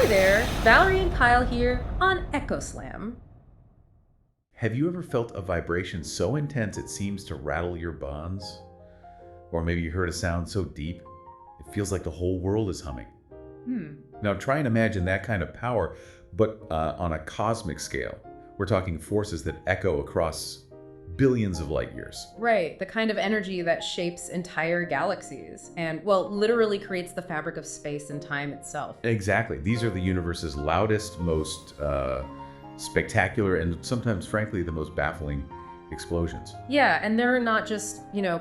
Hi there, Valerie and Kyle here on EchoSlam. Have you ever felt a vibration so intense it seems to rattle your bones? Or maybe you heard a sound so deep, it feels like the whole world is humming. Now try and imagine that kind of power, but on a cosmic scale. We're talking forces that echo across billions of light years. Right, the kind of energy that shapes entire galaxies and, well, literally creates the fabric of space and time itself. Exactly. These are the universe's loudest, most spectacular, and sometimes, frankly, the most baffling explosions. Yeah, and they're not just,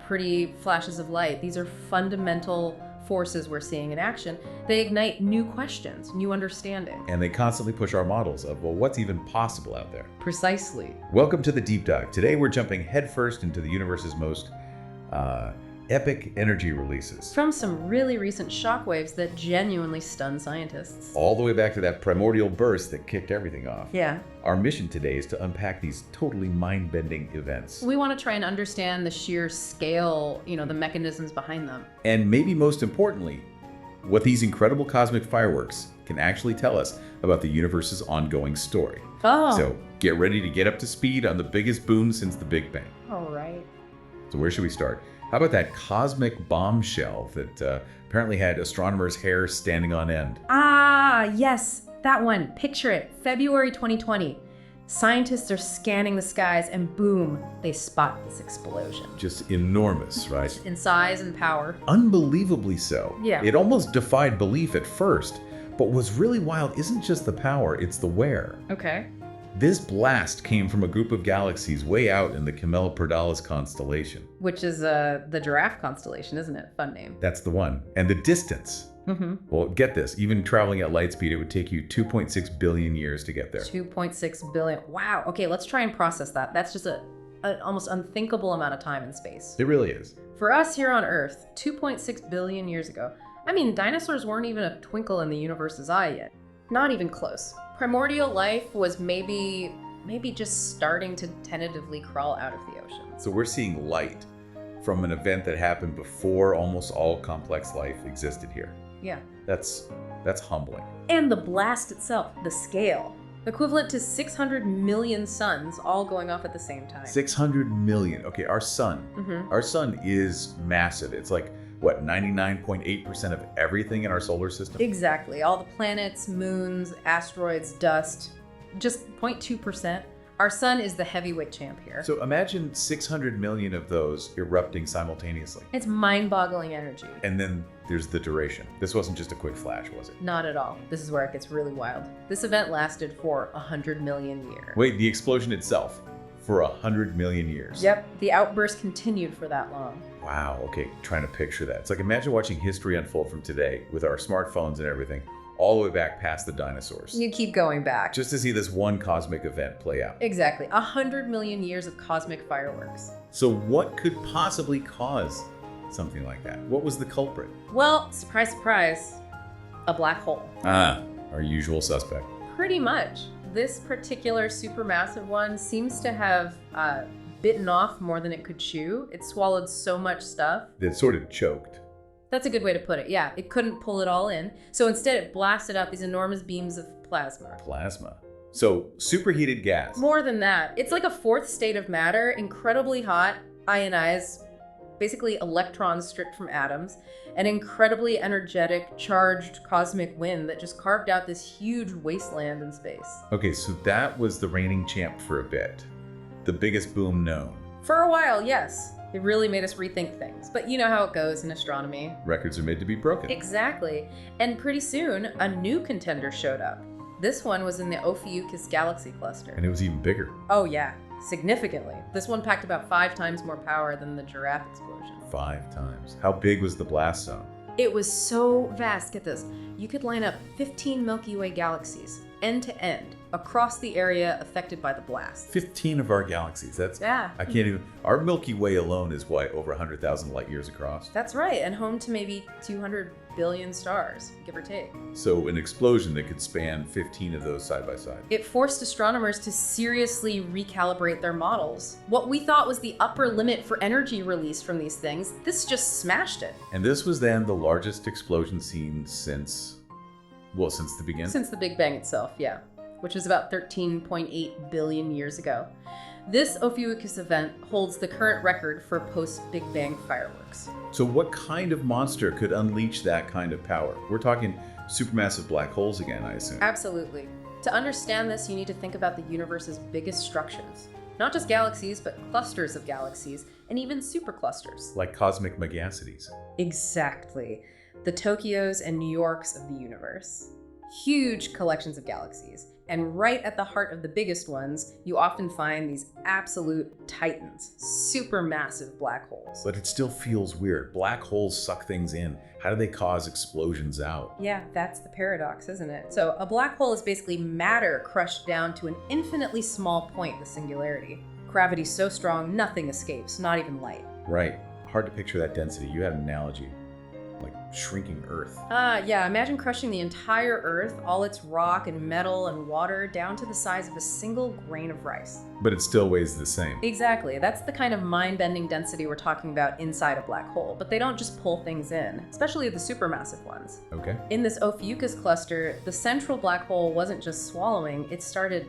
pretty flashes of light. These are fundamental forces we're seeing in action. They ignite new questions, new understanding. And they constantly push our models of, well, what's even possible out there? Precisely. Welcome to the Deep Dive. Today we're jumping headfirst into the universe's most epic energy releases. From some really recent shockwaves that genuinely stun scientists. All the way back to that primordial burst that kicked everything off. Yeah. Our mission today is to unpack these totally mind-bending events. We want to try and understand the sheer scale, the mechanisms behind them. And maybe most importantly, what these incredible cosmic fireworks can actually tell us about the universe's ongoing story. Oh. So get ready to get up to speed on the biggest boom since the Big Bang. All right. So where should we start? How about that cosmic bombshell that apparently had astronomers' hair standing on end? Ah, yes, that one. Picture it. February 2020. Scientists are scanning the skies and boom, they spot this explosion. Just enormous, right? In size and power. Unbelievably so. Yeah. It almost defied belief at first. But what's really wild isn't just the power, it's the where. Okay. This blast came from a group of galaxies way out in the Camelopardalis constellation. Which is the giraffe constellation, isn't it? Fun name. That's the one. And the distance. Well, get this. Even traveling at light speed, it would take you 2.6 billion years to get there. 2.6 billion. Wow. Okay, let's try and process that. That's just an almost unthinkable amount of time and space. It really is. For us here on Earth, 2.6 billion years ago. I mean, dinosaurs weren't even a twinkle in the universe's eye yet. Not even close. Primordial life was maybe just starting to tentatively crawl out of the ocean. So we're seeing light from an event that happened before almost all complex life existed here. Yeah. That's humbling. And the blast itself, the scale, equivalent to 600 million suns all going off at the same time. 600 million. Okay, our sun. Our sun is massive. It's like, what, 99.8% of everything in our solar system? Exactly. All the planets, moons, asteroids, dust, just 0.2%. Our sun is the heavyweight champ here. So imagine 600 million of those erupting simultaneously. It's mind-boggling energy. And then there's the duration. This wasn't just a quick flash, was it? Not at all. This is where it gets really wild. This event lasted for 100 million years. Wait, the explosion itself for 100 million years. Yep, the outburst continued for that long. Wow, okay, trying to picture that. It's like imagine watching history unfold from today with our smartphones and everything, all the way back past the dinosaurs. You keep going back. Just to see this one cosmic event play out. Exactly, 100 million years of cosmic fireworks. So what could possibly cause something like that? What was the culprit? Well, surprise, surprise, a black hole. Ah, our usual suspect. Pretty much. This particular supermassive one seems to have bitten off more than it could chew. It swallowed so much stuff. That sort of choked. That's a good way to put it. Yeah, it couldn't pull it all in. So instead it blasted out these enormous beams of plasma. Plasma. So superheated gas. More than that. It's like a fourth state of matter, incredibly hot, ionized, basically electrons stripped from atoms, an incredibly energetic, charged cosmic wind that just carved out this huge wasteland in space. Okay, so that was the reigning champ for a bit. The biggest boom known. For a while, yes. It really made us rethink things. But you know how it goes in astronomy. Records are made to be broken. Exactly. And pretty soon, a new contender showed up. This one was in the Ophiuchus galaxy cluster. And it was even bigger. Oh yeah, significantly. This one packed about 5 times more power than the giraffe explosion. 5 times. How big was the blast zone? It was so vast, get this. You could line up 15 Milky Way galaxies, end to end, across the area affected by the blast. 15 of our galaxies. Yeah. I can't even. Our Milky Way alone is what, over 100,000 light years across? That's right, and home to maybe 200 billion stars, give or take. So an explosion that could span 15 of those side by side. It forced astronomers to seriously recalibrate their models. What we thought was the upper limit for energy release from these things, this just smashed it. And this was then the largest explosion seen since Well, since the beginning? Since the Big Bang itself, yeah, which is about 13.8 billion years ago. This Ophiuchus event holds the current record for post-Big Bang fireworks. So what kind of monster could unleash that kind of power? We're talking supermassive black holes again, I assume. Absolutely. To understand this, you need to think about the universe's biggest structures. Not just galaxies, but clusters of galaxies, and even superclusters. Like cosmic megacities. Exactly. The Tokyos and New Yorks of the universe. Huge collections of galaxies. And right at the heart of the biggest ones, you often find these absolute titans, supermassive black holes. But it still feels weird. Black holes suck things in. How do they cause explosions out? Yeah, that's the paradox, isn't it? So a black hole is basically matter crushed down to an infinitely small point, the singularity. Gravity's so strong, nothing escapes, not even light. Right. Hard to picture that density. You had an analogy. Like shrinking Earth. Yeah, imagine crushing the entire Earth, all its rock and metal and water, down to the size of a single grain of rice. But it still weighs the same. Exactly. That's the kind of mind-bending density we're talking about inside a black hole. But they don't just pull things in, especially the supermassive ones. Okay. In this Ophiuchus cluster, the central black hole wasn't just swallowing, it started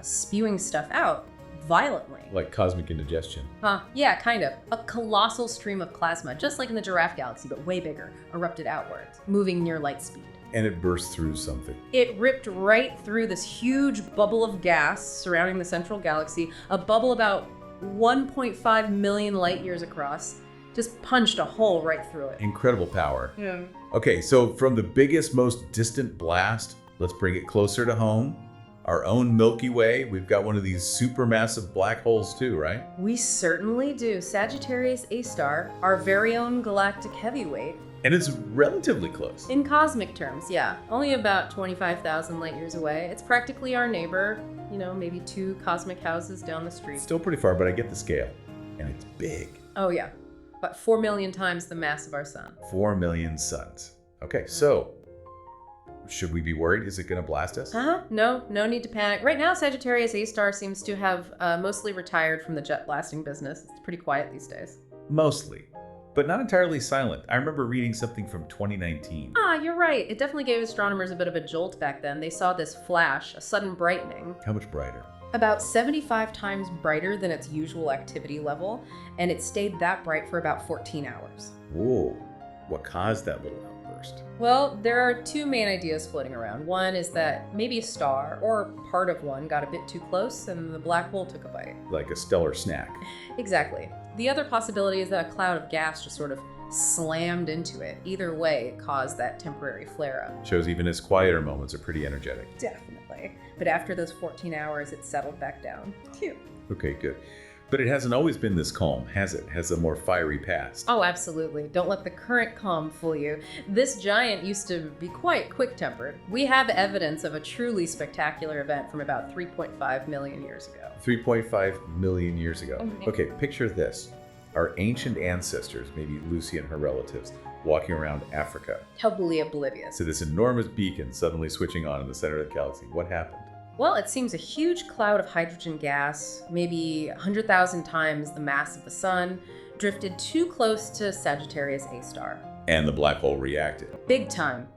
spewing stuff out violently. Like cosmic indigestion. Yeah, kind of. A colossal stream of plasma, just like in the Giraffe Galaxy, but way bigger, erupted outwards, moving near light speed. And it burst through something. It ripped right through this huge bubble of gas surrounding the central galaxy, a bubble about 1.5 million light years across, just punched a hole right through it. Incredible power. Yeah. Okay, so from the biggest, most distant blast, let's bring it closer to home. Our own Milky Way, we've got one of these supermassive black holes too, right? We certainly do. Sagittarius A*, our very own galactic heavyweight. And it's relatively close. In cosmic terms, yeah. Only about 25,000 light years away. It's practically our neighbor, maybe 2 cosmic houses down the street. Still pretty far, but I get the scale. And it's big. Oh yeah, about 4 million times the mass of our sun. 4 million suns. Okay, so should we be worried? Is it going to blast us? No need to panic. Right now, Sagittarius A* seems to have mostly retired from the jet blasting business. It's pretty quiet these days. Mostly, but not entirely silent. I remember reading something from 2019. You're right. It definitely gave astronomers a bit of a jolt back then. They saw this flash, a sudden brightening. How much brighter? About 75 times brighter than its usual activity level, and it stayed that bright for about 14 hours. Whoa, what caused that little outburst? Well, there are 2 main ideas floating around. One is that maybe a star, or part of one, got a bit too close and the black hole took a bite. Like a stellar snack. Exactly. The other possibility is that a cloud of gas just sort of slammed into it. Either way, it caused that temporary flare-up. Shows even its quieter moments are pretty energetic. Definitely. But after those 14 hours, it settled back down. Phew. Okay, good. But it hasn't always been this calm, has it? Has a more fiery past. Oh, absolutely. Don't let the current calm fool you. This giant used to be quite quick-tempered. We have evidence of a truly spectacular event from about 3.5 million years ago. 3.5 million years ago. Mhm. Okay, picture this. Our ancient ancestors, maybe Lucy and her relatives, walking around Africa. Totally oblivious. So this enormous beacon suddenly switching on in the center of the galaxy. What happened? Well, it seems a huge cloud of hydrogen gas, maybe 100,000 times the mass of the sun, drifted too close to Sagittarius A*. And the black hole reacted. Big time.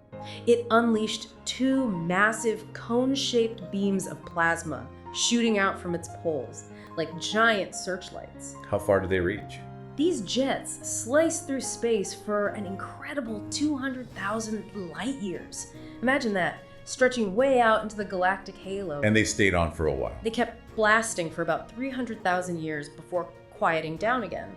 It unleashed 2 massive cone-shaped beams of plasma shooting out from its poles, like giant searchlights. How far did they reach? These jets sliced through space for an incredible 200,000 light years. Imagine that. Stretching way out into the galactic halo. And they stayed on for a while. They kept blasting for about 300,000 years before quieting down again.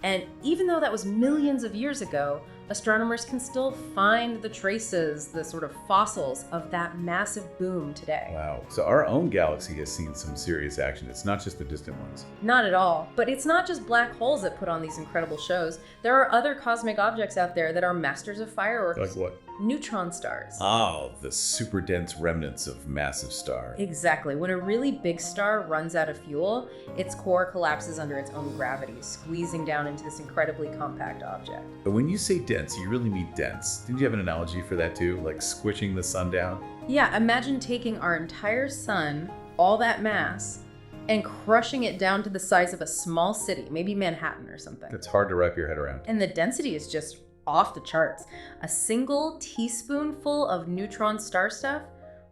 And even though that was millions of years ago, astronomers can still find the traces, the sort of fossils of that massive boom today. Wow. So our own galaxy has seen some serious action. It's not just the distant ones. Not at all. But it's not just black holes that put on these incredible shows. There are other cosmic objects out there that are masters of fireworks. Like what? Neutron stars. Oh, the super dense remnants of massive stars. Exactly. When a really big star runs out of fuel, its core collapses under its own gravity, squeezing down into this incredibly compact object. But when you say dense, you really mean dense. Didn't you have an analogy for that too? Like squishing the sun down? Yeah, imagine taking our entire sun, all that mass, and crushing it down to the size of a small city, maybe Manhattan or something. It's hard to wrap your head around. And the density is just off the charts. A single teaspoonful of neutron star stuff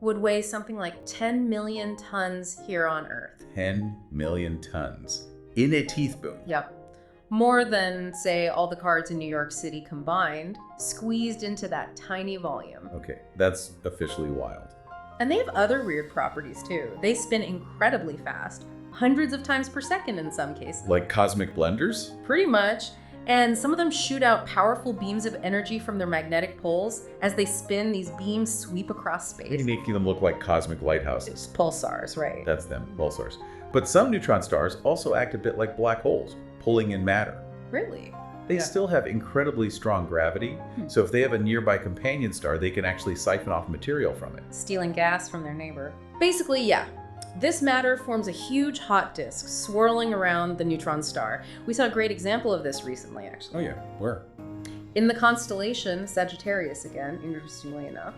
would weigh something like 10 million tons here on Earth. 10 million tons in a teaspoon. Yep. More than, say, all the cars in New York City combined, squeezed into that tiny volume. Okay, that's officially wild. And they have other weird properties too. They spin incredibly fast, hundreds of times per second in some cases. Like cosmic blenders? Pretty much. And some of them shoot out powerful beams of energy from their magnetic poles. As they spin, these beams sweep across space. Maybe making them look like cosmic lighthouses. It's pulsars, right? That's them, pulsars. But some neutron stars also act a bit like black holes, pulling in matter. Really? They still have incredibly strong gravity, so if they have a nearby companion star, they can actually siphon off material from it. Stealing gas from their neighbor. Basically, yeah. This matter forms a huge hot disk swirling around the neutron star. We saw a great example of this recently, actually. Oh yeah, where? In the constellation Sagittarius again, interestingly enough,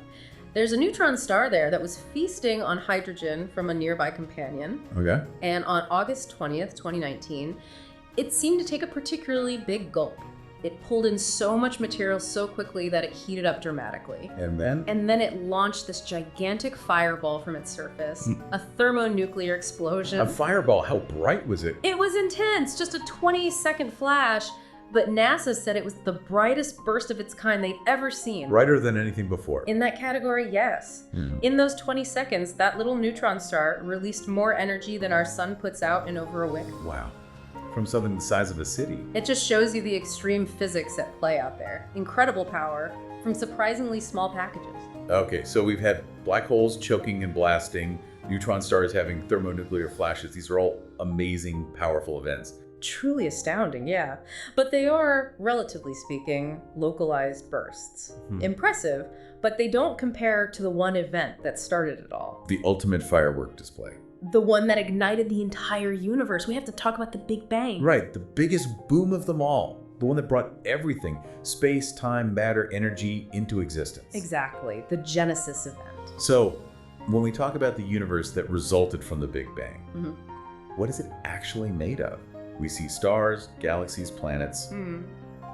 there's a neutron star there that was feasting on hydrogen from a nearby companion. Okay. And on August 20th, 2019, it seemed to take a particularly big gulp. It pulled in so much material so quickly that it heated up dramatically. And then? And then it launched this gigantic fireball from its surface, a thermonuclear explosion. A fireball, how bright was it? It was intense, just a 20-second flash, but NASA said it was the brightest burst of its kind they'd ever seen. Brighter than anything before. In that category, yes. In those 20 seconds, that little neutron star released more energy than our sun puts out in over a week. Wow. From something the size of a city. It just shows you the extreme physics at play out there. Incredible power from surprisingly small packages. Okay, so we've had black holes choking and blasting, neutron stars having thermonuclear flashes. These are all amazing, powerful events. Truly astounding, yeah. But they are, relatively speaking, localized bursts. Impressive, but they don't compare to the one event that started it all. The ultimate firework display. The one that ignited the entire universe. We have to talk about the Big Bang. Right, the biggest boom of them all. The one that brought everything, space, time, matter, energy, into existence. Exactly, the Genesis event. So, when we talk about the universe that resulted from the Big Bang, what is it actually made of? We see stars, galaxies, planets,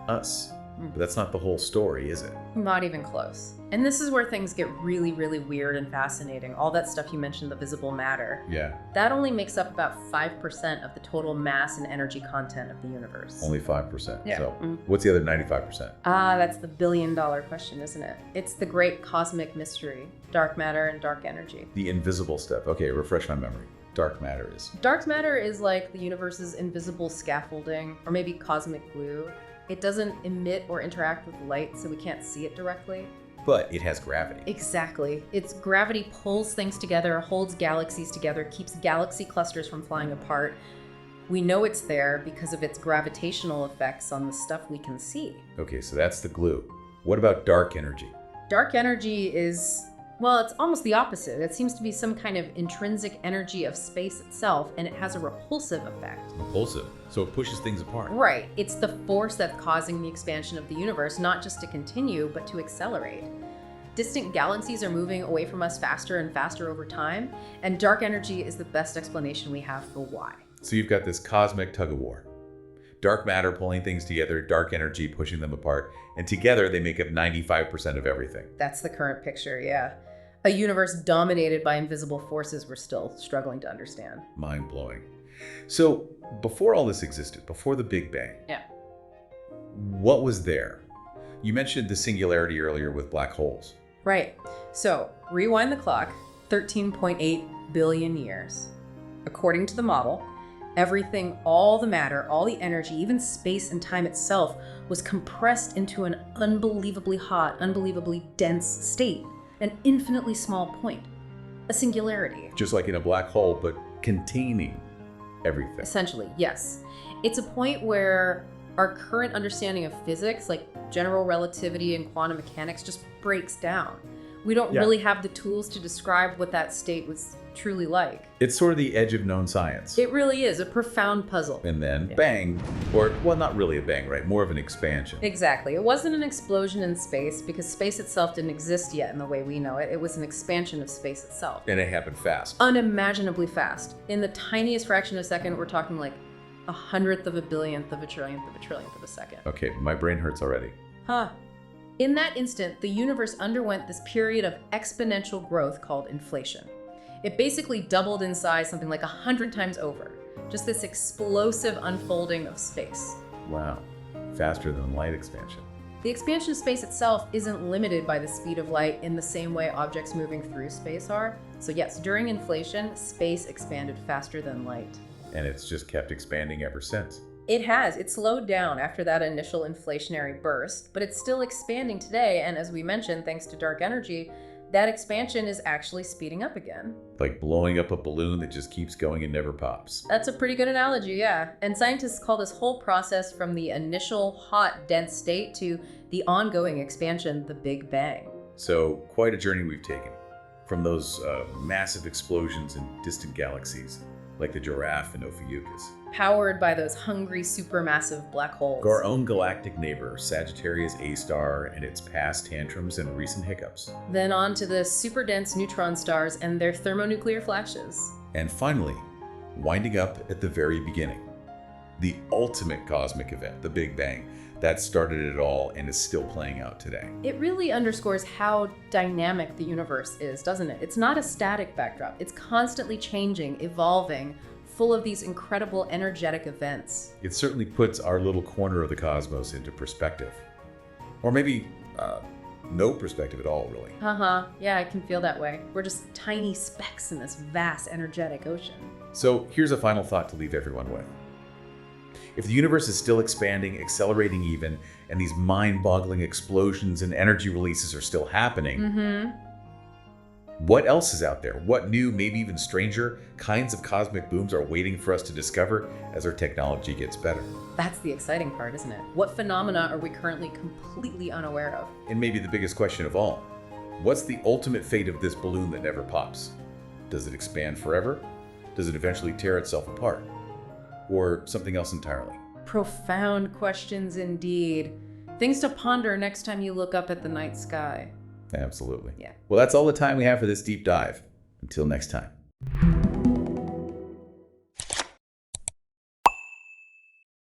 us. But that's not the whole story, is it? Not even close. And this is where things get really, really weird and fascinating. All that stuff you mentioned, the visible matter. Yeah. That only makes up about 5% of the total mass and energy content of the universe. Only 5%. Yeah. So, what's the other 95%? That's the billion-dollar question, isn't it? It's the great cosmic mystery, dark matter and dark energy. The invisible stuff. Okay, refresh my memory. Dark matter is. Dark matter is like the universe's invisible scaffolding, or maybe cosmic glue. It doesn't emit or interact with light, so we can't see it directly. But it has gravity. Exactly. Its gravity pulls things together, holds galaxies together, keeps galaxy clusters from flying apart. We know it's there because of its gravitational effects on the stuff we can see. Okay, so that's the glue. What about dark energy? Dark energy is, well, it's almost the opposite. It seems to be some kind of intrinsic energy of space itself, and it has a repulsive effect. Repulsive. So it pushes things apart. Right. It's the force that's causing the expansion of the universe, not just to continue, but to accelerate. Distant galaxies are moving away from us faster and faster over time, and dark energy is the best explanation we have for why. So you've got this cosmic tug-of-war. Dark matter pulling things together, dark energy pushing them apart, and together they make up 95% of everything. That's the current picture, yeah. A universe dominated by invisible forces we're still struggling to understand. Mind-blowing. So, before all this existed, before the Big Bang, what was there? You mentioned the singularity earlier with black holes. Right. So, rewind the clock 13.8 billion years. According to the model, everything, all the matter, all the energy, even space and time itself was compressed into an unbelievably hot, unbelievably dense state, an infinitely small point, a singularity. Just like in a black hole, but containing everything. Essentially, yes. It's a point where our current understanding of physics, like general relativity and quantum mechanics, just breaks down. We don't really have the tools to describe what that state was truly like. It's sort of the edge of known science. It really is a profound puzzle. And then bang, or, well, not really a bang, right? More of an expansion. Exactly. It wasn't an explosion in space because space itself didn't exist yet in the way we know it. It was an expansion of space itself. And it happened fast. Unimaginably fast. In the tiniest fraction of a second, we're talking like 100th of a billionth of a trillionth of a trillionth of a second. Okay, my brain hurts already. Huh. In that instant, the universe underwent this period of exponential growth called inflation. It basically doubled in size something like 100 times over. Just this explosive unfolding of space. Wow. Faster than light expansion. The expansion of space itself isn't limited by the speed of light in the same way objects moving through space are. So yes, during inflation, space expanded faster than light. And it's just kept expanding ever since. It has. It slowed down after that initial inflationary burst, but it's still expanding today. And as we mentioned, thanks to dark energy, that expansion is actually speeding up again. Like blowing up a balloon that just keeps going and never pops. That's a pretty good analogy, yeah. And scientists call this whole process from the initial hot, dense state to the ongoing expansion, the Big Bang. So, quite a journey we've taken. From those massive explosions in distant galaxies, like the Giraffe and Ophiuchus. Powered by those hungry, supermassive black holes. Our own galactic neighbor, Sagittarius A-star, and its past tantrums and recent hiccups. Then on to the super dense neutron stars and their thermonuclear flashes. And finally, winding up at the very beginning. The ultimate cosmic event, the Big Bang, that started it all and is still playing out today. It really underscores how dynamic the universe is, doesn't it? It's not a static backdrop. It's constantly changing, evolving, full of these incredible energetic events. It certainly puts our little corner of the cosmos into perspective. Or maybe no perspective at all, really. Yeah, I can feel that way. We're just tiny specks in this vast energetic ocean. So here's a final thought to leave everyone with. If the universe is still expanding, accelerating even, and these mind-boggling explosions and energy releases are still happening, what else is out there? What new, maybe even stranger, kinds of cosmic booms are waiting for us to discover as our technology gets better? That's the exciting part, isn't it? What phenomena are we currently completely unaware of? And maybe the biggest question of all, what's the ultimate fate of this balloon that never pops? Does it expand forever? Does it eventually tear itself apart? Or something else entirely? Profound questions indeed. Things to ponder next time you look up at the night sky. Absolutely. Yeah. Well, that's all the time we have for this deep dive. Until next time.